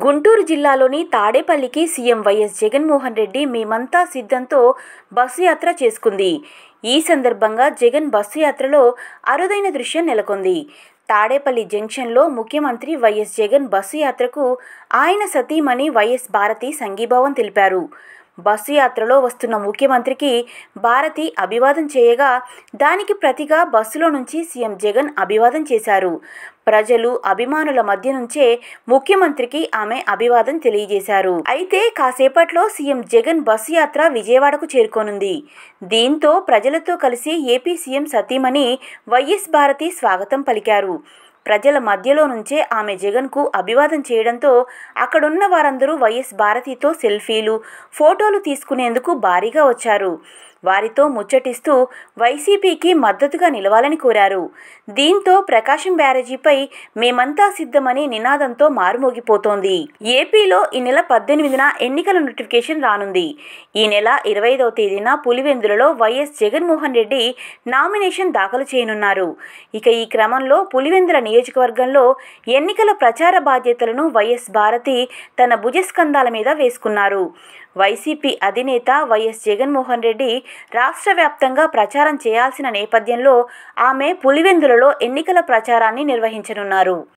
గుంటూరు జిల్లాలోని తాడేపల్లికి CM YS Jaganmohan Reddy మేమంతా సిద్ధంతో bus యాత్ర చేసుకుంది. ఈ సందర్భంగా జగన్ బస్సు యాత్రలో అరుదైన దృశ్యం నెలకొంది. తాడేపల్లి జంక్షన్లో ముఖ్యమంత్రి వైఎస్ జగన్ బస్సు యాత్రకు ఆయన సతీమణి వైఎస్ భారతి సంఘీభావం తెలిపారు. బస్సు యాత్రలో వస్తున్న ముఖ్యమంత్రికి భారతి అభివాదం చేయగా దానికి ప్రతిగా బస్సులో నుంచి సీఎం జగన్ అభివాదం చేశారు. ప్రజలు అభిమానుల మధ్య నుంచే ముఖ్యమంత్రికి ఆమె అభివాదం తెలియజేశారు. అయితే కాసేపట్లో సీఎం జగన్ బస్సు యాత్ర విజయవాడకు చేరుకోనుంది. దీంతో ప్రజలతో కలిసి ఏపీ సీఎం సతీమణి వైఎస్ భారతి స్వాగతం పలికారు. ప్రజల మధ్యలో నుంచే ఆమె జగన్కు అభివాదం చేయడంతో అక్కడున్న వారందరూ వైఎస్ భారతితో సెల్ఫీలు, ఫోటోలు తీసుకునేందుకు భారీగా వచ్చారు. వారితో ముచ్చటిస్తూ వైసీపీకి మద్దతుగా నిలవాలని కోరారు. దీంతో ప్రకాశం బ్యారేజీపై మేమంతా సిద్ధమనే నినాదంతో మారుమోగిపోతోంది. ఏపీలో ఈ నెల 18న ఎన్నికల నోటిఫికేషన్ రానుంది. ఈ నెల 25వ తేదీన పులివెందులలో వైఎస్ జగన్మోహన్ రెడ్డి నామినేషన్ దాఖలు చేయనున్నారు. ఇక ఈ క్రమంలో పులివెందుల నియోజకవర్గంలో ఎన్నికల ప్రచార బాధ్యతలను వైఎస్ భారతి తన భుజస్కంధాల మీద వేసుకున్నారు. వైసీపీ అధినేత వైఎస్ జగన్మోహన్ రెడ్డి రాష్ట్ర వ్యాప్తంగా ప్రచారం చేయాల్సిన నేపథ్యంలో ఆమె పులివెందులలో ఎన్నికల ప్రచారాన్ని నిర్వహించనున్నారు.